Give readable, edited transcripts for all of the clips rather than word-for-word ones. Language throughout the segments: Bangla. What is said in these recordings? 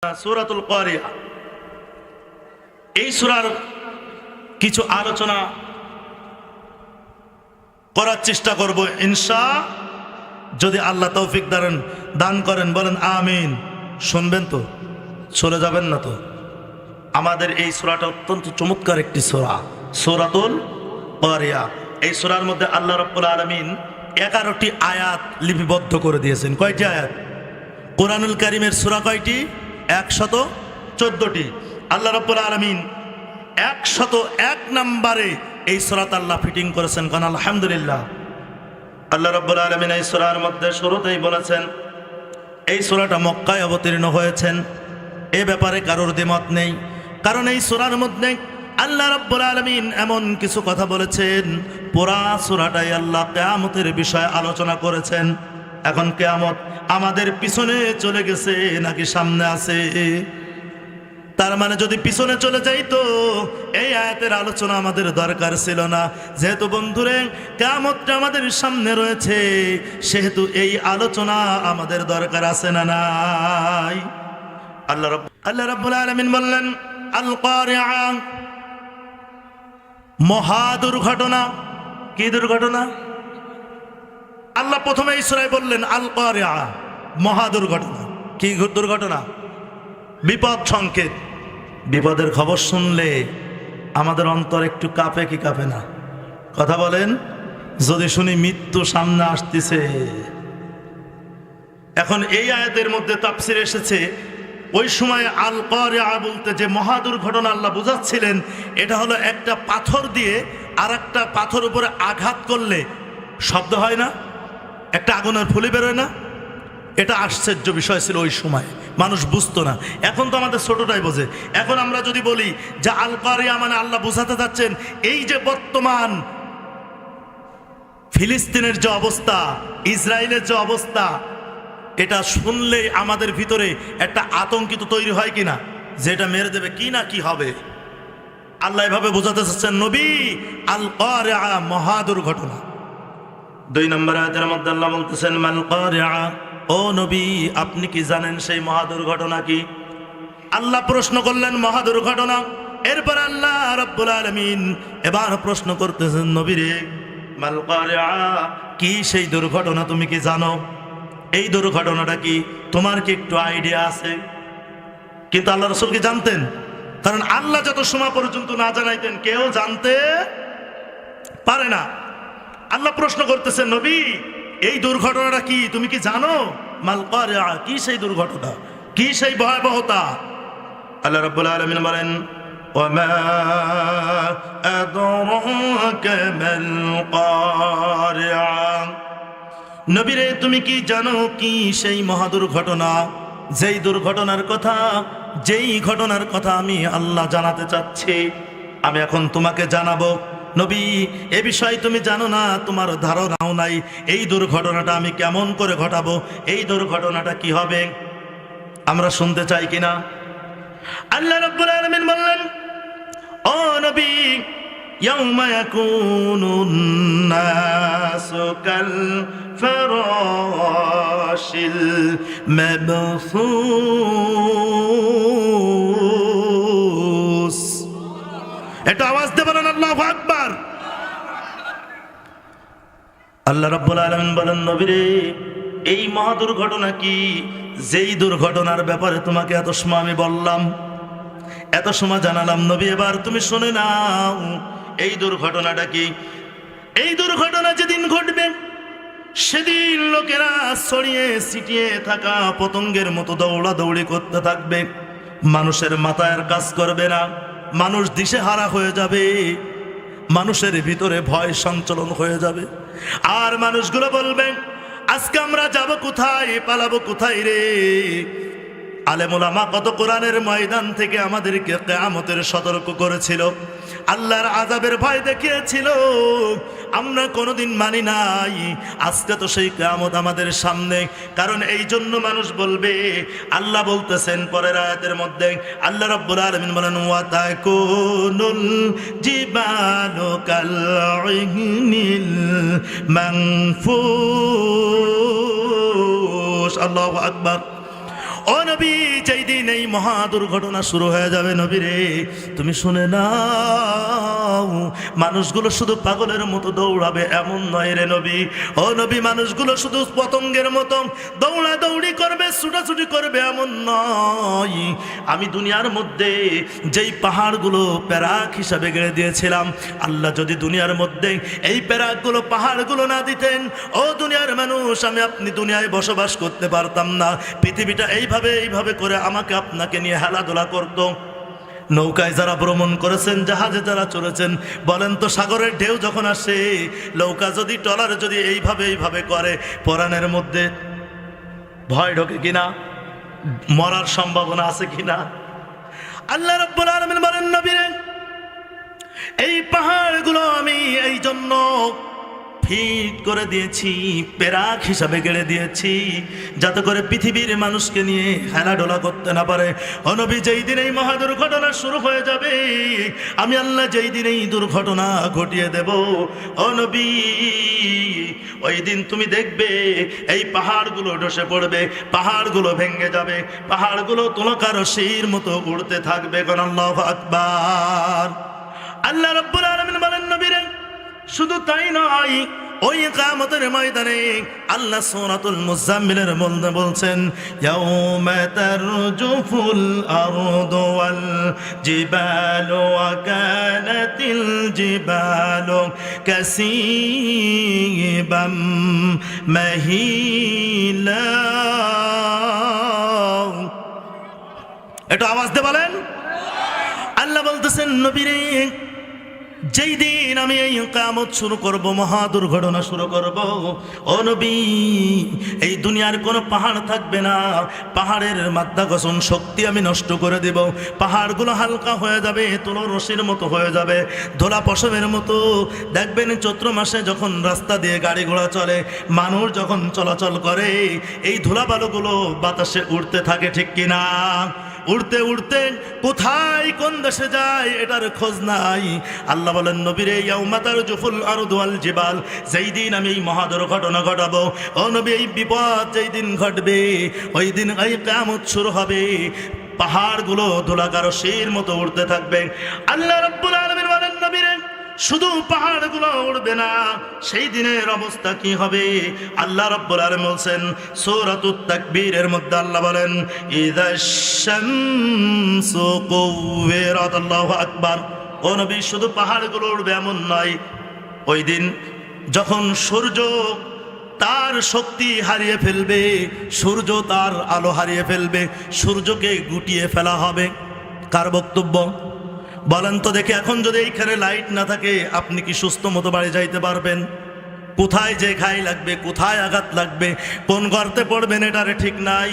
সূরাতুল কারিয়া এই সূরার কিছু আলোচনা করার চেষ্টা করব ইনশাআল্লাহ, যদি আল্লাহ তৌফিক দান করেন। বলেন আমিন। শুনবেন তো, চলে যাবেন না তো। আমাদের এই সূরাটা অত্যন্ত চমৎকার একটি সূরা, সূরাতুল কারিয়া। এই সূরার মধ্যে আল্লাহ রাব্বুল আলামিন 11টি আয়াত লিপিবদ্ধ করে দিয়েছেন। কয়টি আয়াত? কোরআনুল কারীমের সূরা কয়টি? 114টি। আল্লাহ রাব্বুল আলামিন 101 নম্বরে এই সূরাতে আল্লাহ ফিটিং করেছেন। কারণ আলহামদুলিল্লাহ, আল্লাহ রাব্বুল আলামিন এই সূরার মধ্যে শুরুতেই বলেছেন এই সূরাটা মক্কায় অবতীর্ণ হয়েছেন। এ ব্যাপারে কারোর দ্বিমত নেই, কারণ এই সূরার মধ্যে আল্লাহ রাব্বুল আলামিন এমন কিছু কথা বলেছেন, পুরা সূরাটাই আল্লাহ কিয়ামতের বিষয়ে আলোচনা করেছেন। এখন কিয়ামত আমাদের পিছনে চলে গেছে নাকি সামনে আছে? তার মানে যদি পিছনে চলে যাইতো এই আয়াতের আলোচনা আমাদের দরকার ছিল না। যেহেতু বন্ধুরে কিয়ামতটা আমাদের সামনে রয়েছে, সেহেতু এই আলোচনা আমাদের দরকার আছে না নাই? আল্লাহ রাব্বুল আলামিন বললেন আল কারিআ, মহা দুর্ঘটনা। কি দুর্ঘটনা? আল্লাহ প্রথমে এই সূরায় বললেন আল কারিআ, মহা দুর্ঘটনা। কি দুর্ঘটনা? বিপদ সংকেত। বিপদের খবর শুনলে আমাদের অন্তর একটু কাঁপে কি কাঁপে না? কথা বলেন। যদি শুনি মৃত্যু সামনে আসতেছে। এখন এই আয়াতের মধ্যে তাফসীর এসেছে, ওই সময় আল কারিআ বলতে যে মহা দুর্ঘটনা আল্লাহ বুঝাচ্ছিলেন, এটা হলো একটা পাথর দিয়ে আর একটা পাথর উপরে আঘাত করলে শব্দ হয় না, একটা আগুনের ফুলি বেরোয় না। এটা আশ্চর্য বিষয় ছিল ওই সময়, মানুষ বুঝতো না। এখন তো আমাদের ছোটটাই বোঝে। এখন আমরা যদি বলি যে আল কারিআ মানে আল্লাহ বোঝাতে যাচ্ছেন এই যে বর্তমান ফিলিস্তিনের যে অবস্থা, ইসরায়েলের যে অবস্থা, এটা শুনলেই আমাদের ভিতরে একটা আতঙ্কিত তৈরি হয় কিনা, যে এটা মেরে দেবে কি না কি হবে। আল্লাহ এভাবে বোঝাতে চাচ্ছেন নবী আল কারিআ মহা দুর্ঘটনা। 2 নম্বর আয়াতের মধ্যে আল্লাহ বলতেছেন মাল কারিআ, ও নবী আপনি কি জানেন সেই মহা দুর্ঘটনা কি? আল্লাহ প্রশ্ন করলেন মহা দুর্ঘটনা। এরপর আল্লাহ রাব্বুল আলামিন এবার প্রশ্ন করতেছেন নবী রে, মাল কারিআ, কি সেই দুর্ঘটনা, তুমি কি জানো? এই দুর্ঘটনাটা কি? তোমার কি একটু আইডিয়া আছে? কিন্তু আল্লাহ রাসূল কি জানতেন? কারণ আল্লাহ যত সময় পর্যন্ত না জানাইতেন কেউ জানতে পারে না। আল্লাহ প্রশ্ন করতেছেন নবী এই দুর্ঘটনাটা কি, তুমি কি জানো? মাল কারিআ, কি সেই দুর্ঘটনা, কি সেই ভয়াবহতা? আল্লাহ রাব্বুল আলামিন বলেন ওয়ামা আদরাকা মাল কারিআ, নবী রে তুমি কি জানো কি সেই মহা দুর্ঘটনা? যেই দুর্ঘটনার কথা, যেই ঘটনার কথা আমি আল্লাহ জানাতে চাচ্ছি, আমি এখন তোমাকে জানাবো। নবী এ বিষয় তুমি জানো না, তোমার ধারণাও নাই এই দুর্ঘটনাটা আমি কেমন করে ঘটাবো, এই দুর্ঘটনাটা কি হবে। আমরা শুনতে চাই কিনা? আল্লাহ রাব্বুল আলামিন বললেন ও নবী ইয়াউমা ইয়াকুনুন নাসু কাল ফারাশিল মাবসুস। এটা আওয়াজ দিয়ে বলেন আল্লাহু আকবার। আল্লাহ রাব্বুল আলামিন বলেন নবী রে এই মহা দুর্ঘটনা কি, যেই দুর্ঘটনার ব্যাপারে তোমাকে এত সময় আমি বললাম, এত সময় জানালাম। নবী এবার তুমি শুনে নাও এই দুর্ঘটনাটা কি। এই দুর্ঘটনা যেদিন ঘটবে সেদিন লোকেরা ছড়িয়ে ছিটিয়ে থাকা পতঙ্গের মতো দৌড়াদৌড়ি করতে থাকবে, মানুষের মাথায় আর কাজ করবে না, মানুষ দিশেহারা হয়ে যাবে, মানুষের ভিতরে ভয় সঞ্চালন হয়ে যাবে। আর মানুষগুলো বলবে আজকে আমরা যাব কোথায়, পালাবো কোথায় রে? আলেম ওলামা কত কোরআনের ময়দান থেকে আমাদেরকে কিয়ামতের সতর্ক করেছিল, আল্লাহর আযাবের ভয় দেখিয়েছিল, আমরা কোনোদিন মানি নাই। আজকে তো সেই কিয়ামত আমাদের সামনে। কারণ এই জন্য মানুষ বলবে, আল্লাহ বলতেছেন পরের আয়াতের মধ্যে, আল্লাহ রাব্বুল আলামিন বলেন ওয়া তাকুনুল জিবালু কাল ইহনিল মানফুস। আল্লাহু আকবার। ও নবী, যেই দিন এই মহা দুর্ঘটনা শুরু হয়ে যাবে নবী রে, তুমি শুনে নাও, মানুষগুলো শুধু পাগলের মতো দৌড়াবে এমন নয় রে নবী। ও নবী, মানুষগুলো শুধু পতঙ্গের মতো দৌড়াদৌড়ি করবে, ছুটাছুটি করবে এমন নয়। আমি দুনিয়ার মধ্যে যেই পাহাড়গুলো প্যারাক হিসাবে গেড়ে দিয়েছিলাম, আল্লাহ যদি দুনিয়ার মধ্যে এই প্যারাকগুলো পাহাড়গুলো না দিতেন, ও দুনিয়ার মানুষ, আমি আপনি দুনিয়ায় বসবাস করতে পারতাম না। পৃথিবীটা এইভাবে করে আমাকে আপনাকে নিয়ে হেলাধুলা করতো। নৌকায় যারা ভ্রমণ করেছেন, জাহাজে যারা চলেছেন, বলেন তো সাগরের ঢেউ যখন আসে, নৌকা যদি ট্রলার যদি এইভাবে করে, পরাণের মধ্যে ভয় ঢোকে কিনা, মরার সম্ভাবনা আছে কিনা? আল্লাহ রাব্বুল আলামিন বলেন নবীরে, এই পাহাড়গুলো আমি এই জন্য ফিট করে দিয়েছি, পেরাক হিসাবে গেড়ে দিয়েছি, যাতে করে পৃথিবীর মানুষকে নিয়ে হেলাডোলা করতে না পারে। ও নবী, যেই দিন এই মহা দুর্ঘটনা শুরু হয়ে যাবে, আমি আল্লাহ যেই দিন এই দুর্ঘটনা ঘটিয়ে দেব, ও নবী, ওই দিন তুমি দেখবে এই পাহাড়গুলো ধসে পড়বে, পাহাড়গুলো ভেঙে যাবে, পাহাড়গুলো তুলকার রশির মতো উড়তে থাকবে। কোন আল্লাহু আকবার। আল্লাহ রাব্বুল আলামিন বলেন নবীরে, শুধু তাই নয়, ওই কিয়ামতের ময়দানে আল্লাহ সূরাতুল মুজাম্মিলের মধ্যে বলছেন, ইয়াউমা তারজুফুল আরদু ওয়াল জিবালু ওয়া কানাতিল জিবালু কাসীবাম মাহিলা। একটু আওয়াজ দিয়ে বলেন। আল্লাহ বলতেছেন নবীরে, যেই দিন আমি এই কিয়ামত শুরু করব, মহা দুর্ঘটনা শুরু করব, ও নবী, এই দুনিয়ার কোনো পাহাড় থাকবে না, পাহাড়ের মাধ্যাকর্ষণ শক্তি আমি নষ্ট করে দেব, পাহাড়গুলো হালকা হয়ে যাবে, তুলো রশির মতো হয়ে যাবে, ধোলা পশমের মতো। দেখবেন চৈত্র মাসে যখন রাস্তা দিয়ে গাড়ি ঘোড়া চলে, মানুষ যখন চলাচল করে, এই ধুলা বালুগুলো বাতাসে উড়তে থাকে, ঠিক কিনা? উড়তে উড়তে কোথায় কোন দেশে যায় এটার খোঁজ নাই। আল্লাহ বলেন নবীরে, ইয়াউমা তারজুফুল আরদু ওয়াল জিবাল, যেই দিন আমি এই মহা দুর্ঘটনা ঘটাবো, ও নবী, এই বিপদ যেই দিন ঘটবে, ওই দিন এই কিয়ামত শুরু হবে, পাহাড়গুলো ধুলাকার রশির মতো উড়তে থাকবে। আল্লাহ রাব্বুল আলামিন বলেন নবীরে, শুধু পাহাড়গুলো উড়বে না, সেই দিনের অবস্থা কি হবে? আল্লাহ রাব্বুল আলামিন বলেন সূরাতুত তাকবীরের মধ্যে, আল্লাহ বলেন, ইযাশ শামসু কুওয়িরাত। আল্লাহু আকবার। ও নবী, শুধু পাহাড়গুলো উড়বে এমন নয়, ওই দিন যখন সূর্য তার শক্তি হারিয়ে ফেলবে, সূর্য তার আলো হারিয়ে ফেলবে, সূর্যকে গুটিয়ে ফেলা হবে। কার বক্তব্য বলেন তো দেখে? এখন যদি এইখানে লাইট না থাকে, আপনি কি সুস্থ মতো বাড়ি যাইতে পারবেন? কোথায় যে ঘাই লাগবে, কোথায় আঘাত লাগবে, কোন গর্তে পড়বেন, এটারে ঠিক নাই।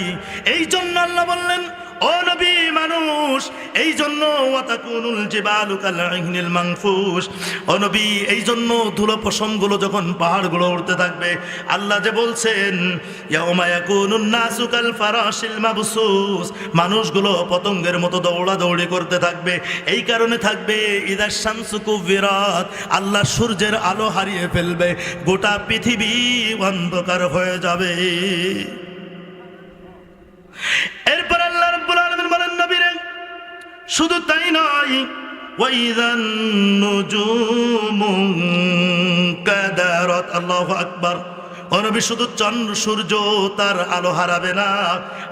এই জন্য আল্লাহ বললেন, ও নবী, মানুষ, এই জন্য ওয়াতাকুনুল জিবালু কাল ইহনিল মানফুস, ও নবী, এই জন্য ধুলো পশমগুলো যখন পাহাড়গুলো উড়তে থাকবে, আল্লাহ যে বলছেন, ইয়াউমা ইয়াকুনুন নাসু কাল ফারাশিল মাবসুস, মানুষগুলো পতঙ্গের মতো দৌড়াদৌড়ি করতে থাকবে। এই কারণে থাকবে, ইযাশ শামসু কুওয়িরাত, আল্লাহ সূর্যের আলো হারিয়ে ফেলবে, গোটা পৃথিবী অন্ধকার হয়ে যাবে। এরপর আল্লাহ রাব্বুল আলামিন বলেন নবীরে, শুধু তাই নয়, ওয়াইযান নুজুমু কাদারাত। আল্লাহু আকবার। ও নবী, শুধু চন্দ্র সূর্য তার আলো হারাবে না,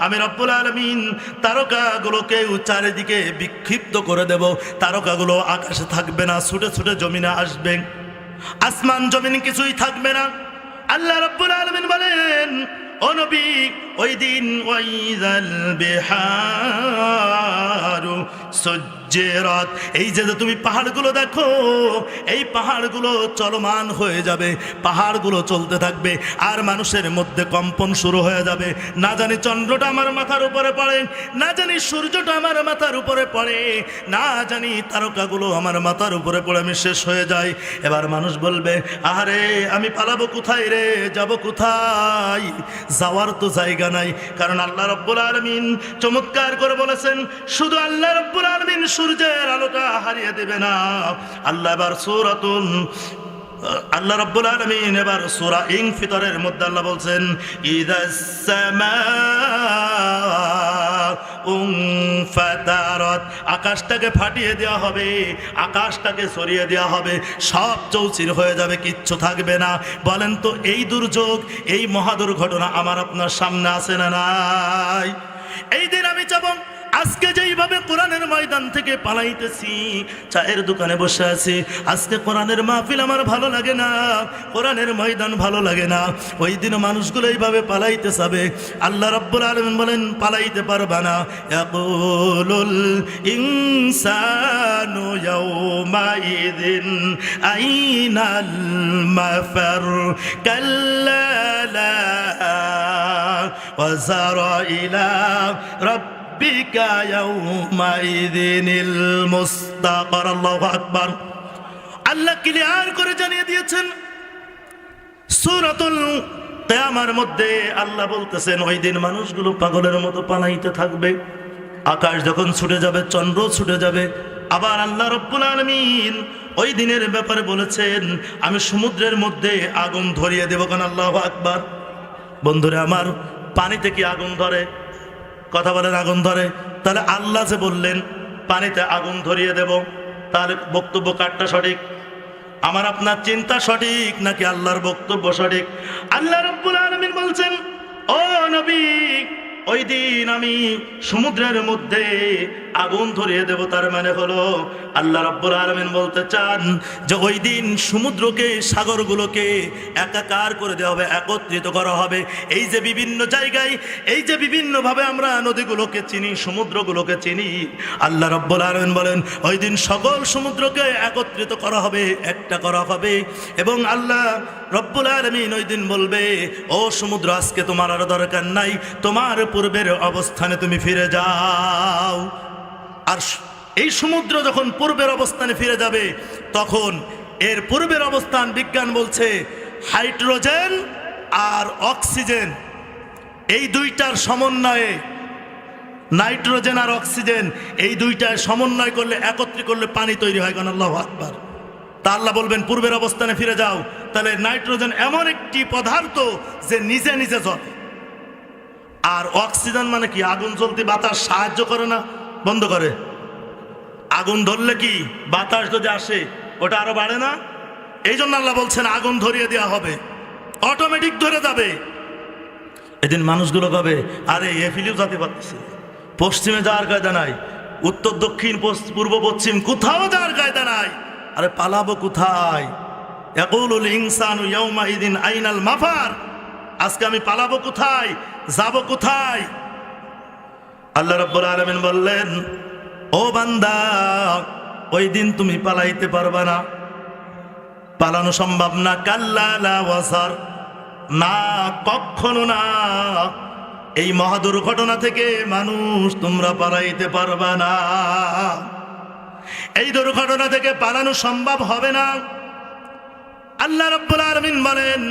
আমি রব্বুল আলামিন তারকাগুলোকে চারিদিকে বিক্ষিপ্ত করে দেব, তারকাগুলো আকাশে থাকবে না, ছুটে ছুটে জমিনে আসবে, আসমান জমিন কিছুই থাকবে না। আল্লাহ রাব্বুল আলামিন বলেন, ও নবী, ওই দিন ওয়াইযাল বিহারু সুজ্জিরাত, এই যে তুমি পাহাড়গুলো দেখো, এই পাহাড়গুলো চলমান হয়ে যাবে, পাহাড়গুলো চলতে থাকবে, আর মানুষের মধ্যে কম্পন শুরু হয়ে যাবে। না জানি চন্দ্রটা আমার মাথার উপরে পড়ে, না জানি সূর্যটা আমার মাথার উপরে পড়ে, না জানি তারকাগুলো আমার মাথার উপরে পড়ে আমি শেষ হয়ে যাই। এবার মানুষ বলবে, আরে আমি পালাবো কোথায় রে, যাব কোথায়? যাওয়ার তো জায়গা নাই, কারণ আল্লাহ রাব্বুল আলামিন চমৎকার করে বলেছেন, শুধু আল্লাহ রাব্বুল আলামিন সূর্যের আলোটা হারিয়ে দেবে না। আল্লাহ এবার সূরাতুল আল্লাহ রাব্বুল আলামিন এবার সূরা ইনফিতরের মধ্যে আল্লাহ বলছেন ইদাস সামাউ ফাতারাত, আকাশটাকে ফাটিয়ে দেওয়া হবে, আকাশটাকে সরিয়ে দেওয়া হবে, সব চৌচির হয়ে যাবে, কিচ্ছু থাকবে না। বলেন তো এই দুর্যোগ, এই মহাদুর্ঘটনা আমার আপনার সামনে আছে না নাই? এই দিন আমি চাবো আজকে যেইভাবে কোরআনের ময়দান থেকে পালাইতেছি, চায়ের দোকানে বসে আছি, আজকে কোরআনের মাহফিল আমার ভালো লাগে না, কোরআনের ময়দান ভালো লাগে না, ওই দিন মানুষগুলো এইভাবে পালাইতে যাবে। আল্লাহ রাব্বুল আলামিন বলেন পালাইতে পারবা না। ইয়াকুলুল ইনসানু ইয়াউমাইযিন আইনাল মাফার কাল্লা লা ওয়াজারা ইলা রাব্বিকা ইয়াউমাইযিনিল মুস্তাকার। আল্লাহু আকবার। আল্লাহ ক্লিয়ার করে জানিয়ে দিয়েছেন সূরাতুল কিয়ামার মধ্যে। আল্লাহ বলতেছেন ওই দিন মানুষগুলো পাগলের মতো পালাইতে থাকবে, আকাশ যখন ছুটে যাবে, চন্দ্র ছুটে যাবে। আবার আল্লাহ রাব্বুল আলামিন ওই দিনের ব্যাপারে বলেছেন আমি সমুদ্রের মধ্যে আগুন ধরিয়ে দেব। কারণ আল্লাহু আকবার। বন্ধুরা আমার, পানিতে কি আগুন ধরে? কথা বলেন, আগুন ধরে? তাহলে আল্লাহ যে বললেন পানিতে আগুন ধরিয়ে দেব, তাহলে বক্তব্য কারটা সঠিক? আমার আপনার চিন্তা সঠিক নাকি আল্লাহর বক্তব্য সঠিক? আল্লাহ রাব্বুল আলামিন বলছেন ও নবী, ওই দিন আমি সমুদ্রের মধ্যে আগুন ধরিয়ে দেব। তার মানে হলো আল্লাহ রাব্বুল আলামিন বলতে চান যে ওই দিন সমুদ্রকে, সাগরগুলোকে একাকার করে দেওয়া হবে, একত্রিত করা হবে। এই যে বিভিন্ন জায়গায়, এই যে বিভিন্নভাবে আমরা নদীগুলোকে চিনি, সমুদ্রগুলোকে চিনি, আল্লাহ রাব্বুল আলামিন বলেন ওই দিন সকল সমুদ্রকে একত্রিত করা হবে, একটা করা হবে। এবং আল্লাহ রব্বুল আলামিন ওই দিন বলবে ও সমুদ্র, আজকে তোমার আর দরকার নাই, তোমার পূর্বের অবস্থানে তুমি ফিরে যাও। আর এই সমুদ্র যখন পূর্বের অবস্থানে ফিরে যাবে, তখন এর পূর্বের অবস্থান বিজ্ঞান বলছে হাইড্রোজেন আর অক্সিজেন, এই দুইটার সমন্বয়ে, নাইট্রোজেন আর অক্সিজেন এই দুইটার সমন্বয় করলে, একত্রিত করলে পানি তৈরি হয়। কারণ আল্লাহু আকবার। তা আল্লাহ বলবেন পূর্বের অবস্থানে ফিরে যাও। তাহলে নাইট্রোজেন এমন একটি পদার্থ যে নিজে নিজে জ্বলে, আর অক্সিজেন মানে কি? আগুন জ্বলতে বাতাস সাহায্য করে না, বন্ধ করে। আগুন ধরলে কি বাতাস যদি আসে ওটা আরো বাড়ে না? এই জন্য আল্লাহ বলছেন আগুন ধরিয়ে দেওয়া হবে, অটোমেটিক ধরে যাবে। এদিন মানুষগুলো কবে আরে এ ফিলিপ যেতে পারতেছে, পশ্চিমে যাওয়ার কায়দা নাই, উত্তর দক্ষিণ পূর্ব পশ্চিম কোথাও যাওয়ার কায়দা নাই, আরে পালাবো কোথায়? ইয়াকুলুল ইনসানু ইয়াউমাইযিন আইনাল মাফার, আজকে আমি পালাবো কোথায়, যাব কোথায়? আল্লাহ রাব্বুল আলামিন বললেন ও বান্দা, ওই দিন তুমি পালাইতে পারবা না, পালানো সম্ভব না। কাল্লা লা ওয়াজার, না, কখনো না। এই মহাদুর্ঘটনা থেকে মানুষ তোমরা পালাইতে পারবা না, এই দুর্ঘটনা থেকে পালানো সম্ভব হবে না। আল্লাহ রাব্বুল আলামিন বলেন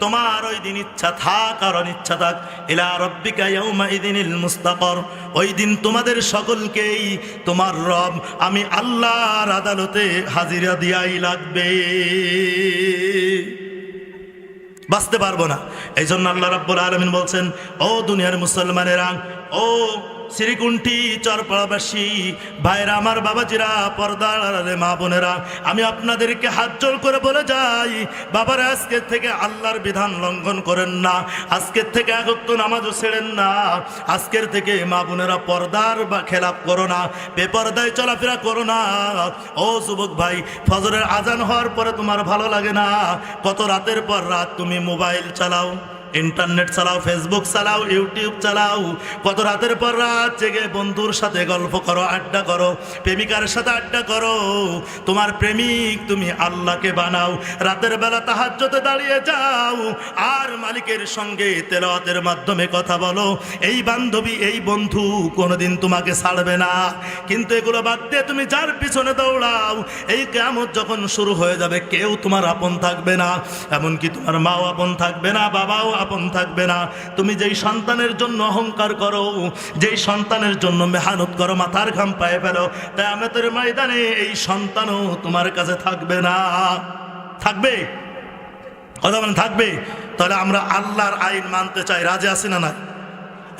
তোমার ওই দিন ইচ্ছা থাক আর অনিচ্ছা থাক, ইলা রাব্বিকা ইয়াউমাইযিনিল মুস্তাকার, ওই দিন তোমাদের সকলকেই তোমার রব আমি আল্লাহর আদালতে হাজিরা দিয়াই লাগবে, বাঁচতে পারবো না। এই জন্য আল্লাহ রাব্বুল আলামিন বলছেন ও দুনিয়ার মুসলমানেরা, ও শ্রীকুণ্ঠী চরপাড়াবাসী ভাইরা আমার, বাবাজিরা, পর্দার আড়ালে মা বোনেরা, আমি আপনাদেরকে হাত জোড় করে বলে যাই, বাবারা আজকের থেকে আল্লাহর বিধান লঙ্ঘন করেন না, আজকের থেকে এক ওয়াক্ত নামাজও ছেড়েন না, আজকের থেকে মা বোনেরা পর্দার বা খেলাপ করো না, বেপর্দায় চলাফেরা করো না। ও যুবক ভাই, ফজরের আজান হওয়ার পরে তোমার ভালো লাগে না, কত রাতের পর রাত তুমি মোবাইল চালাও, ইন্টারনেট চালাও, ফেসবুক চালাও, ইউটিউব চালাও, কত রাতের পর রাত জেগে বন্ধুর সাথে গল্প করো, আড্ডা করো, প্রেমিকার সাথে আড্ডা করো, তোমার প্রেমিক তুমি আল্লাহকে বানাও, রাতের বেলা তাহাজ্জুদে দাঁড়িয়ে যাও আর মালিকের সঙ্গে তেলাওয়াতের মাধ্যমে কথা বলো। এই বান্ধবী, এই বন্ধু কোনোদিন তোমাকে ছাড়বে না। কিন্তু এগুলো বাদ দিয়ে তুমি যার পিছনে দৌড়াও, এই কিয়ামত যখন শুরু হয়ে যাবে কেউ তোমার আপন থাকবে না, এমনকি তোমার মাও আপন থাকবে না, বাবাও আপন থাকবে না। তুমি যেই সন্তানের জন্য অহংকার করো, যেই সন্তানের জন্য মেহনত করো, মাথার ঘাম পায়ে ফেলো, কিয়ামতের ময়দানে এই সন্তানও তোমার কাছে থাকবে না। থাকবে? কথা বলেন থাকবে? তাহলে আমরা আল্লাহর আইন মানতে চাই, রাজি আছি না নাই?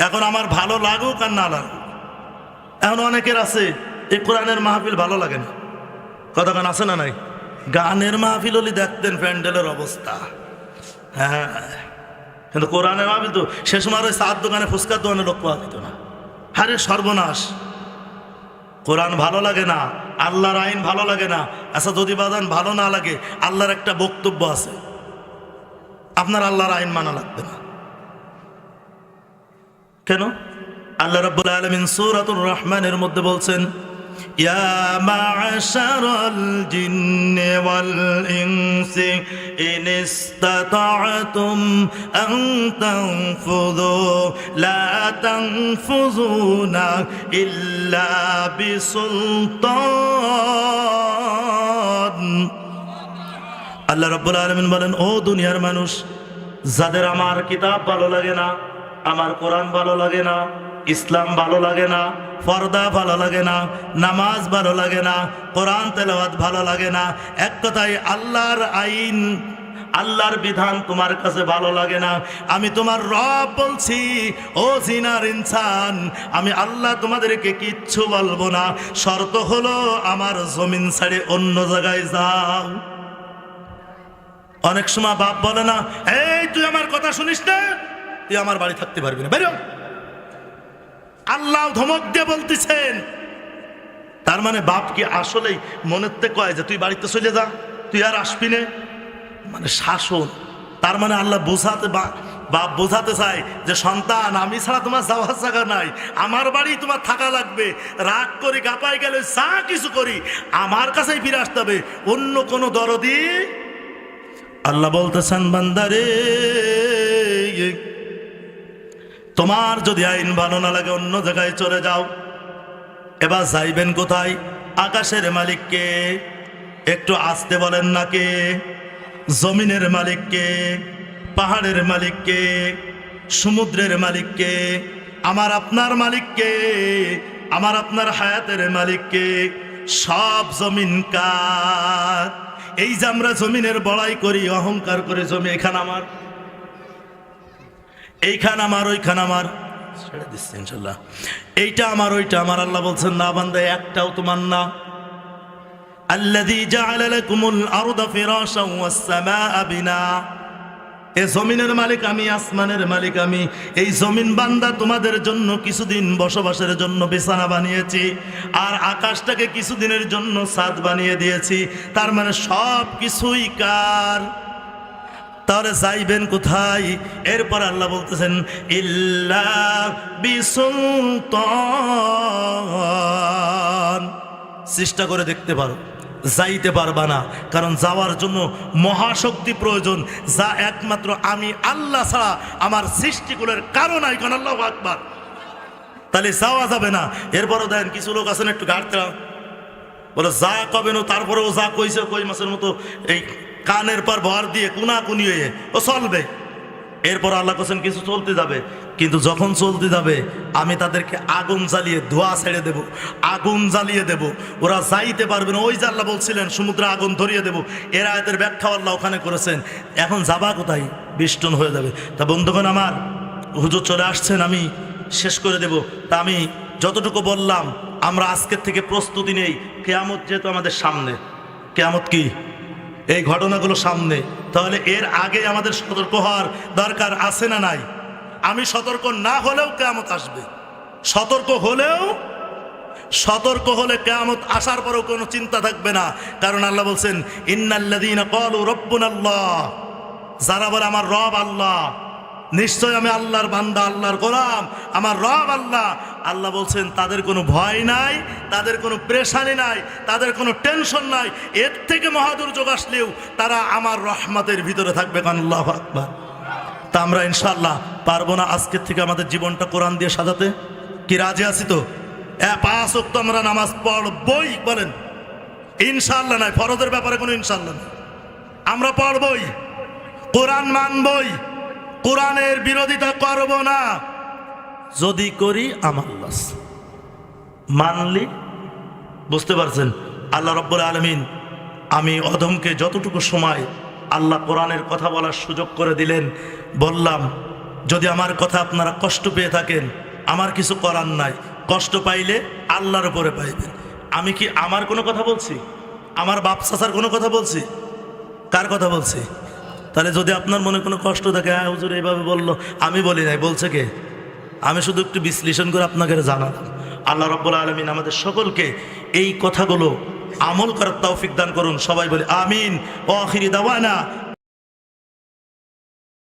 এখন আমার ভালো লাগুক আর না লাগুক, এখন অনেকের আছে এই কোরআনের মাহফিল ভালো লাগে না, কতক্ষণ আছে না নাই? গানের মাহফিল হলে দেখতেন প্যান্ডেলের অবস্থা, হ্যাঁ, কিন্তু কোরআনের মাহফিল তো সে সময় ওই চার দোকানে ফুচকার দোকানে লোক পাওয়া যেত না। আরে সর্বনাশ! কোরআন ভালো লাগে না, আল্লাহর আইন ভালো লাগে না। আচ্ছা যদি বাদান ভালো না লাগে, আল্লাহর একটা বক্তব্য আছে, আপনার আল্লাহর আইন মানা লাগবে না কেন? আল্লাহ রাব্বুল আলামিন সূরাতুর রহমানের মধ্যে বলছেন, ইয়া মা'শারাল জিন্নি ওয়াল ইনসি ইন ইসতাতা'তুম আন তানফুযু লা তানফুযুনা ইল্লা বিসুলতান। আল্লাহ রাব্বুল আলামিন বলেন, ও দুনিয়ার মানুষ, যাদের আমার কিতাব ভালো লাগে না, আমার কোরআন ভালো লাগে না, ইসলাম ভালো লাগে না, পর্দা ভালো লাগে না, নামাজ ভালো লাগে না, কোরআন তেলাওয়াত ভালো লাগে না, এক কথায় আল্লাহর আইন, আল্লাহর বিধান তোমার কাছে ভালো লাগে না, আমি তোমার রব বলছি, ও জিনার ইনসান, আমি আল্লাহ তোমাদেরকে কিচ্ছু বলবো না, শর্ত হলো আমার জমিন ছেড়ে অন্য জায়গায় যাও। অনেক সময় বাপ বলে না, এই তুই আমার কথা শুনিস না, তুই আমার বাড়ি থাকতে পারবি না, বেরো। আল্লাহ ধমক দিয়ে বলতেছেন। তার মানে বাপ কি আসলেই মনের থেকে কয় যে তুই বাড়িতে চলে যা, তুই আর আসবি না, মানে শাসন। তার মানে আল্লাহ বোঝাতে, বাপ বোঝাতে চায় যে সন্তান, আমি ছাড়া তোমার যাওয়ার জায়গা নাই, আমার বাড়ি তোমার থাকা লাগবে, রাগ করি গাপাই গেলে যা কিছু করি আমার কাছেই ফিরে আসতে হবে, অন্য কোনো দরদি। আল্লাহ বলতেছেন, বান্দারে, তোমার যদি আইন ভালো না লাগে অন্য জায়গায় চলে যাও। এবার যাইবেন কোথায়? আকাশের মালিককে একটু আসতে বলেন না, কে? জমিনের মালিককে, পাহাড়ের মালিককে, সমুদ্রের মালিককে, আমার আপনার মালিককে, আমার আপনার হায়াতের মালিককে। সব জমিন কার? এই যে আমরা জমিনের বড়াই করি, অহংকার করে, জমি এখানে আমার, এইখান আমার, ওইখান আমার, ছেড়ে দিচ্ছি ইনশাল্লাহ, এইটা আমার, ওইটা আমার। আল্লাহ বলছেন, না বান্দা, একটাও তোমার না। আল্লাযী জাআলা লাকুমুল আরদা ফিরাশান ওয়াস সামাআ বিনা। এই জমিনের মালিক আমি, আসমানের মালিক আমি। এই জমিন বান্দা তোমাদের জন্য কিছুদিন বসবাসের জন্য বিছানা বানিয়েছি, আর আকাশটাকে কিছুদিনের জন্য ছাদ বানিয়ে দিয়েছি। তার মানে সব কিছুই কার? তাহলে যাইবেন কোথায়? এরপর আল্লাহ বলতেছেন, ইল্লা বিসুলতান। চেষ্টা করে দেখতে পারো, যাইতে পারবা না, কারণ যাওয়ার জন্য মহাশক্তি প্রয়োজন, যা একমাত্র আমি আল্লাহ ছাড়া আমার সৃষ্টিগুলোর কারণ নাই। কারণ আল্লাহু আকবার, তাহলে যাওয়া যাবে না। এরপরও দেখেন কিছু লোক আছেন একটু ঘাটতে বলে যা কবে না, তারপরেও যা কইছে কই মাসের মতো এই কানের পর ভর দিয়ে কুনাকুনি হয়ে ও চলবে। এরপর আল্লাহ কোসেন কিছু চলতে যাবে, কিন্তু যখন চলতে যাবে আমি তাদেরকে আগুন জ্বালিয়ে ধোঁয়া ছেড়ে দেব, আগুন জ্বালিয়ে দেব, ওরা যাইতে পারবে না। ওই যে আল্লাহ বলছিলেন সমুদ্রে আগুন ধরিয়ে দেব, এর আয়াতের ব্যাখ্যা আল্লাহ ওখানে করেছেন। এখন যাবা কোথায়? বিষ্টন হয়ে যাবে। তা বন্ধুগণ আমার, হুজুর চলে আসছেন, আমি শেষ করে দেব। তা আমি যতটুকু বললাম, আমরা আজকের থেকে প্রস্তুতি নেই। কিয়ামত যেহেতু আমাদের সামনে, কিয়ামত কি এই ঘটনাগুলো সামনে, তাহলে এর আগে আমাদের সতর্ক হওয়ার দরকার আছে না নাই? আমি সতর্ক না হলেও কিয়ামত আসবে, সতর্ক হলে কিয়ামত আসার পরেও কোনো চিন্তা থাকবে না। কারণ আল্লাহ বলছেন, ইন্নাল্লাযীনা ক্বালু রাব্বুনাল্লাহ, যারা বলে আমার রব আল্লাহ, নিশ্চয় আমি আল্লাহর বান্দা, আল্লাহর গোলাম, আমার রব আল্লাহ। আল্লাহ বলছেন তাদের কোনো ভয় নাই, তাদের কোনো পেরেশানি নাই, তাদের কোনো টেনশন নাই। এর থেকে মহাদুর্যোগ আসলেও তারা আমার রহমতের ভিতরে থাকবে। আল্লাহু আকবার। তা আমরা ইনশাআল্লাহ পারবো না আজকের থেকে আমাদের জীবনটা কোরআন দিয়ে সাজাতে? কি রাজি আছি তো? 5 ওয়াক্ত আমরা নামাজ পড়বই, বলেন ইনশাআল্লাহ? নাই, ফরজের ব্যাপারে কোনো ইনশাআল্লাহ নেই। আমরা পড়বই, কোরআন মানবই, কোরআনের বিরোধিতা করব না। যদি করি আমার লস, মানলি, বুঝতে পারছেন? আল্লাহ রাব্বুল আলামিন আমি অধমকে যতটুকু সময় আল্লাহ কোরআনের কথা বলার সুযোগ করে দিলেন। বললাম যদি আমার কথা আপনারা কষ্ট পেয়ে থাকেন, আমার কিছু করার নাই, কষ্ট পাইলে আল্লাহর উপরে পাইবেন। আমি কি আমার কোনো কথা বলছি? আমার বাপ চাচার কোনো কথা বলছি? কার কথা বলছি? তাহলে যদি আপনার মনে কোনো কষ্ট থাকে, হ্যাঁ হুজুর এইভাবে বললো, আমি বলি নাই, বলছে কে? আমি শুধু একটু বিশ্লেষণ করে আপনাকে জানালাম। আল্লাহ রাব্বুল আলামিন আমাদের সকলকে এই কথাগুলো আমল করার তৌফিক দান করুন। সবাই বলি আমিন। ওয়া আখিরি দাওয়ানা